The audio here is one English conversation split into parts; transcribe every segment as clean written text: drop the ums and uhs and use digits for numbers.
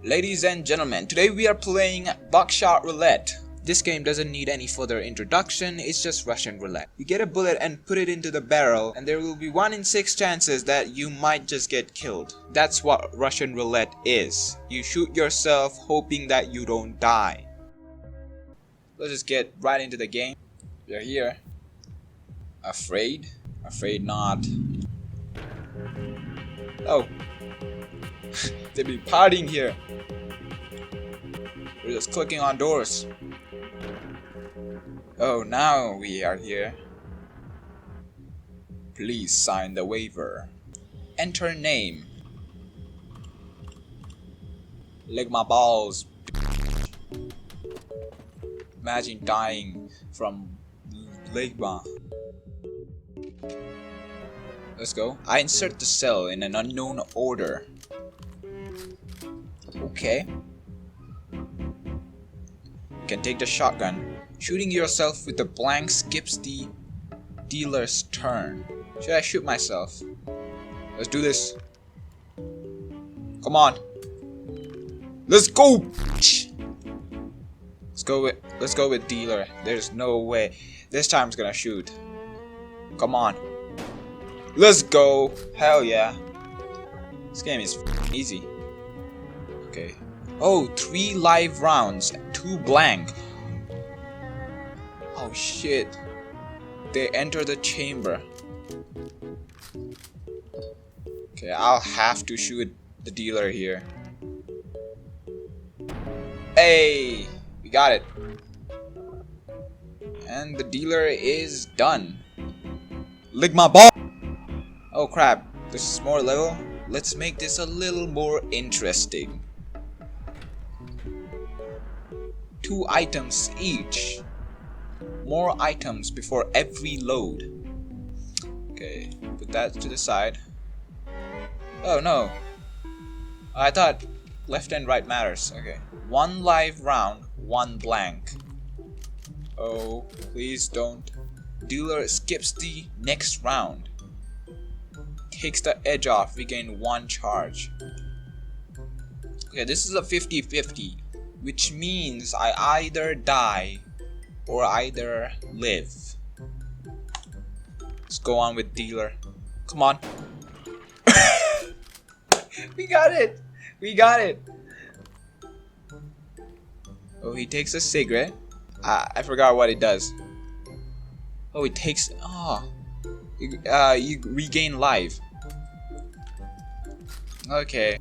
Ladies and gentlemen, today we are playing Buckshot Roulette. This game doesn't need any further introduction, it's just Russian roulette. You get a bullet and put it into the barrel, and there will be 1 in 6 chances that you might just get killed. That's what Russian roulette is. You shoot yourself hoping that you don't die. Let's just get right into the game. We're here. Afraid? Afraid not. Oh. They be partying here. We're just clicking on doors. Oh, now we are here. Please sign the waiver. Enter name. Lick my balls. Imagine dying from ligma. Let's go. I insert the cell in an unknown order. Okay. You can take the shotgun. Shooting yourself with the blank skips the dealer's turn. Should I shoot myself? Let's do this. Come on. Let's go. Let's go with dealer. There's no way. This time it's gonna shoot. Come on. Let's go. Hell yeah. This game is easy. Okay. Oh, 3 live rounds, 2 blank. Oh shit. They enter the chamber. Okay, I'll have to shoot the dealer here. Hey, we got it. And the dealer is done. Lick my ball. Oh crap, this is more level. Let's make this a little more interesting. 2 items each. More items before every load. Okay, put that to the side. Oh no. I thought left and right matters. Okay. 1 live round, 1 blank. Oh, please don't. Dealer skips the next round. Takes the edge off, we gain 1 charge. Okay, this is a 50-50. Which means I either die or either live. Let's go on with dealer. Come on. We got it. We got it. Oh, he takes a cigarette. I forgot what it does. Oh, it takes. Oh, you regain life. Okay.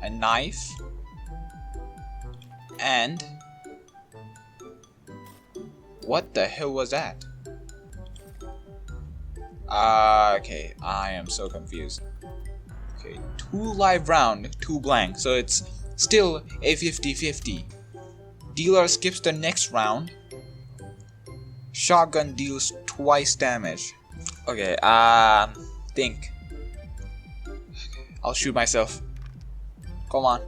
A knife. And what the hell was that? Okay, I am so confused. Okay, 2 live round, 2 blank, so it's still a 50-50. Dealer skips the next round. Shotgun deals twice damage. Okay, think. I'll shoot myself. Come on.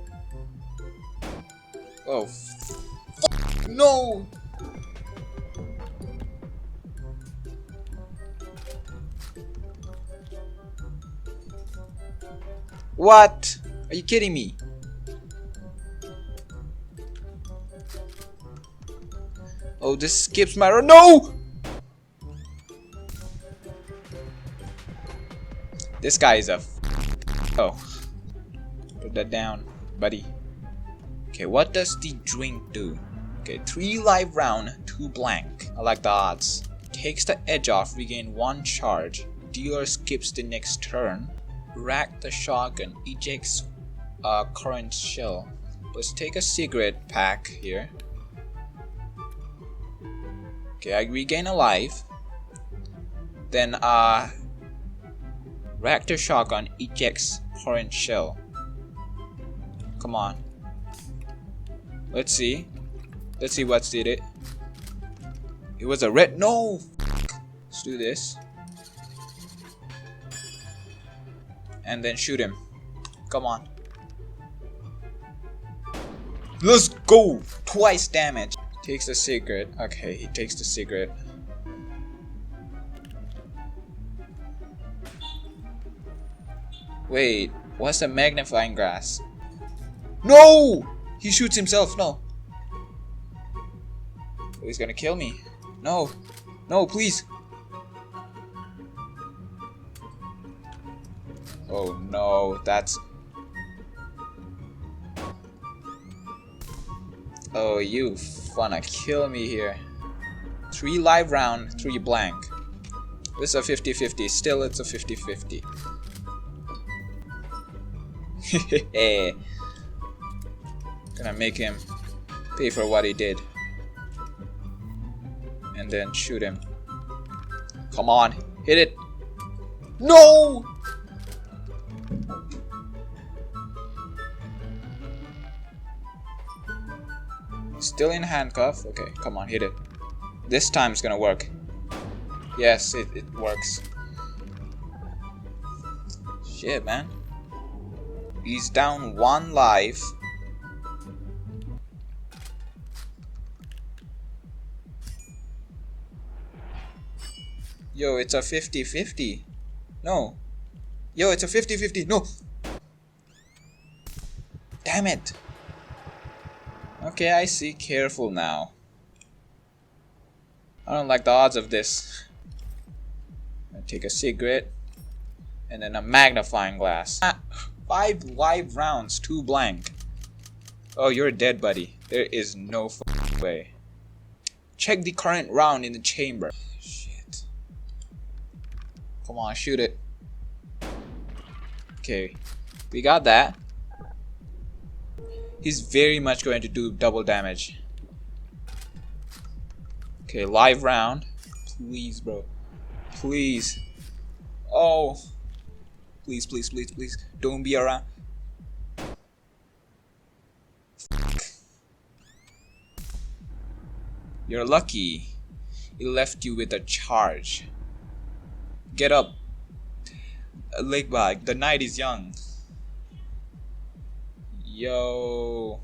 Oh, no! What? Are you kidding me? Oh, this skips my run. No! This guy is a. Oh, put that down, buddy. Okay, what does the drink do? Okay, 3 live round, 2 blank. I like the odds. Takes the edge off, regain 1 charge. Dealer skips the next turn. Rack the shotgun, ejects current shell. Let's take a cigarette pack here. Okay, I regain a life. Then rack the shotgun, ejects current shell. Come on. Let's see. Let's see what did it. It was a red. No! Let's do this. And then shoot him. Come on. Let's go! Twice damage. Takes the cigarette. Okay, he takes the cigarette. Wait, what's a magnifying glass? No! He shoots himself. No. Oh, he's gonna kill me. No. No, please. Oh no, that's... Oh, you wanna kill me here. 3 live round, 3 blank. This is a 50-50. Still, it's a 50-50. Gonna make him pay for what he did. And then shoot him. Come on, hit it. No! Still in handcuff. Okay, come on, hit it. This time it's gonna work. Yes, it works. Shit, man. He's down 1 life. Yo, it's a 50-50. No. Yo, it's a 50-50. No. Damn it. Okay, I see. Careful now. I don't like the odds of this. I take a cigarette and then a magnifying glass. 5 live rounds, 2 blank. Oh, you're dead, buddy. There is no way. Check the current round in the chamber. Shit. Come on, shoot it. Okay, we got that. He's very much going to do double damage. Okay, live round. Please, bro. Please. Oh. Please, please, please, please. Don't be around. Fuck. You're lucky. He left you with a charge. Get up. Leg bag. The night is young. Yo.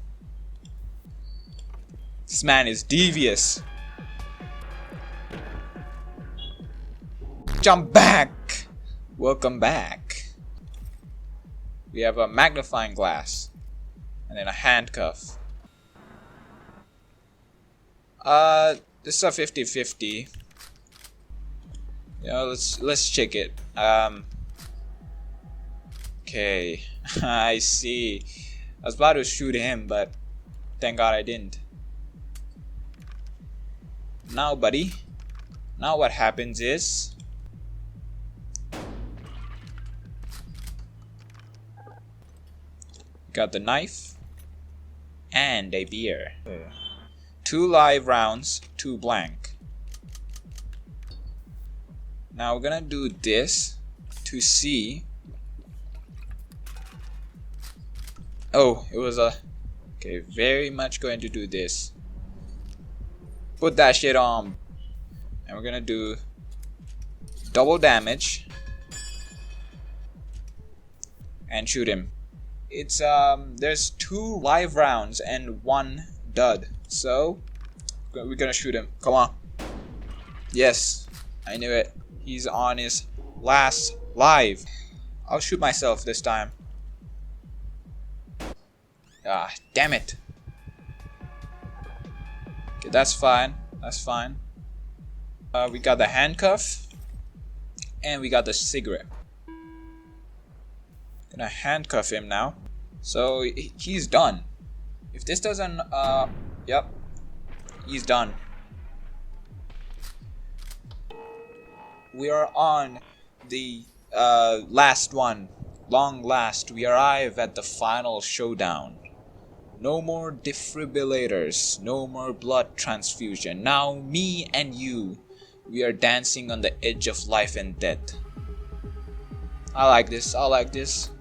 This man is devious. Jump back. Welcome back. We have a magnifying glass and then a handcuff. This is a 50-50. You know, let's check it. Okay. I see. I was about to shoot him, but thank God I didn't. Now, buddy. Now what happens is got the knife and a beer. 2 live rounds, 2 blank. Now we're gonna do this to see. Oh, it was a... Okay, very much going to do this. Put that shit on. And we're gonna do double damage and shoot him. It's there's 2 live rounds and 1 dud. So we're gonna shoot him. Come on. Yes, I knew it. He's on his last live. I'll shoot myself this time. Ah, damn it. Okay, that's fine. That's fine. We got the handcuff and we got the cigarette. Gonna handcuff him now. So he's done. If this doesn't, yep, he's done. We are on the last one. Long last, we arrive at the final showdown. No more defibrillators, no more blood transfusion. Now me and you, we are dancing on the edge of life and death. I like this, I like this.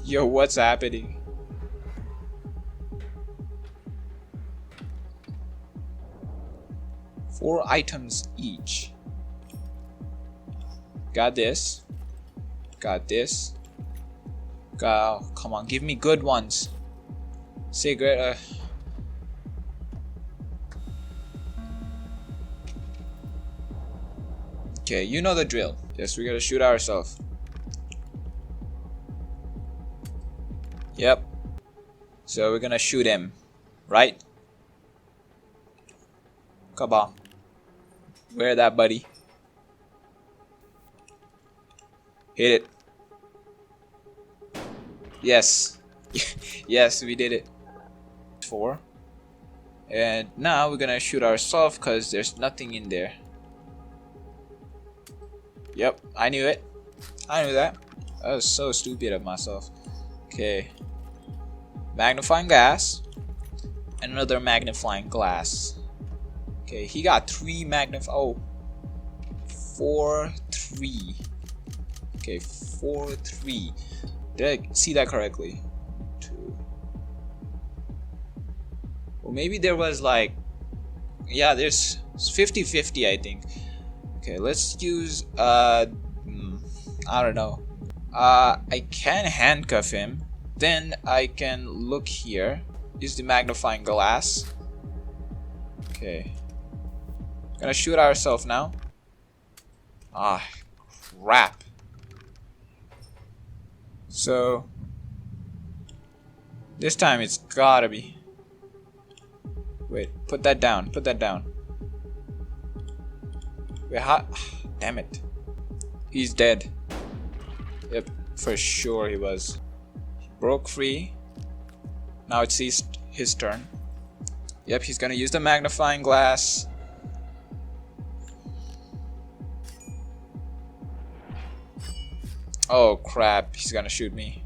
Yo, what's happening? Four items each. Got this. Got this. Got, oh, come on, give me good ones. Cigarette. Okay, you know the drill. Yes, we gotta shoot ourselves. Yep. So we're gonna shoot him, right? Come on. Where that, buddy? Hit it. Yes. Yes, we did it. 4. And now we're gonna shoot ourselves because there's nothing in there. Yep, I knew it. I knew that. I was so stupid of myself. Okay. Magnifying glass. Another magnifying glass. Okay, he got 3 oh. 4, 3. Okay, 4, 3. Did I see that correctly? 2. Well, maybe there was like, yeah, there's 50-50, I think. Okay, let's use I don't know. I can handcuff him. Then I can look here. Use the magnifying glass. Okay. Gonna shoot ourselves now. Ah, crap. So this time it's gotta be. Wait, put that down. Put that down. Wait, how? Damn it. He's dead. Yep, for sure he was. He broke free. Now it's his turn. Yep, he's gonna use the magnifying glass. Oh crap, he's gonna shoot me.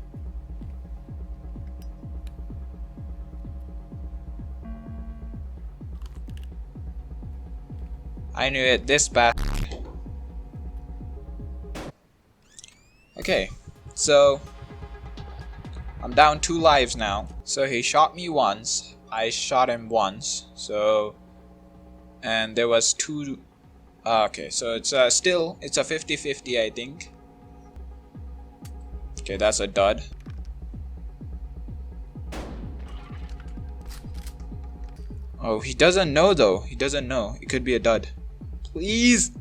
I knew it, this bad. Okay, so I'm down 2 lives now. So he shot me once, I shot him once. So, and there was 2. Okay, so it's still it's a 50-50, I think. Okay, that's a dud. Oh, he doesn't know though. He doesn't know. It could be a dud. Please.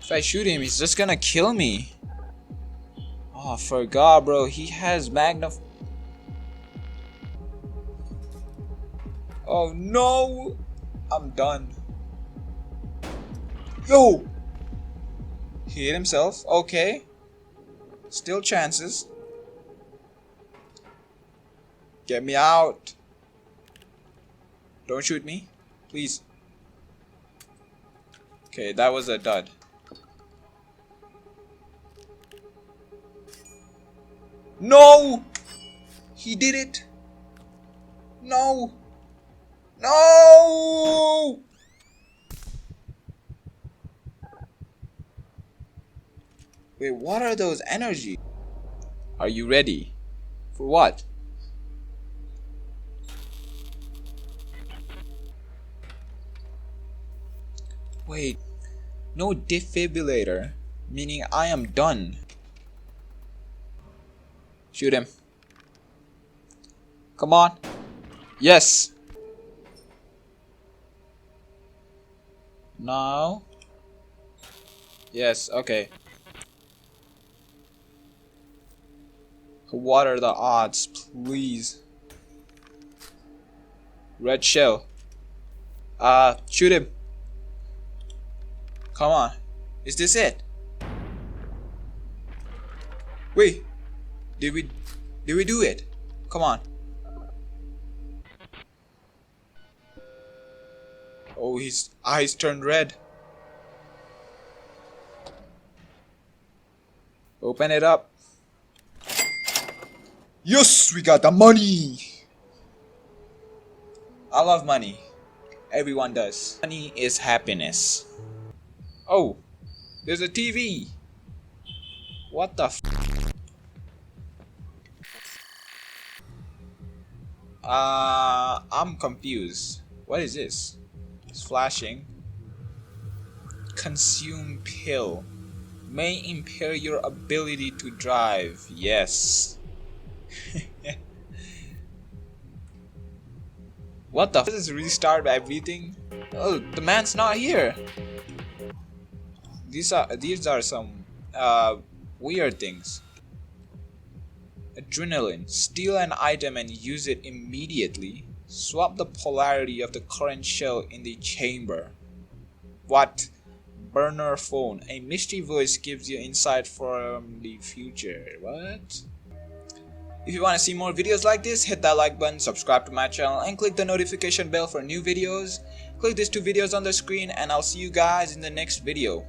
If I shoot him, he's just gonna kill me. Oh, I forgot, bro. He has Oh no! I'm done. Yo! He hit himself. Okay. Still chances. Get me out. Don't shoot me. Please. Okay, that was a dud. No! He did it. No! No! Wait, what are those energy? Are you ready? For what? Wait, no defibrillator, meaning I am done. Shoot him. Come on. Yes. Now. Yes, okay. What are the odds, please? Red shell. Shoot him. Come on. Is this it? Wait. Did we do it? Come on. Oh, his eyes turned red. Open it up. Yes, we got the money. I love money. Everyone does. Money is happiness. Oh, there's a TV. What the f? I'm confused. What is this? It's flashing. Consume pill. May impair your ability to drive. Yes. What the f? Does this restart everything? Oh, the man's not here. These are some weird things. Adrenaline. Steal an item and use it immediately. Swap the polarity of the current shell in the chamber. What? Burner phone. A mystery voice gives you insight from the future. What? If you want to see more videos like this, hit that like button, subscribe to my channel, and click the notification bell for new videos. Click these two videos on the screen, and I'll see you guys in the next video.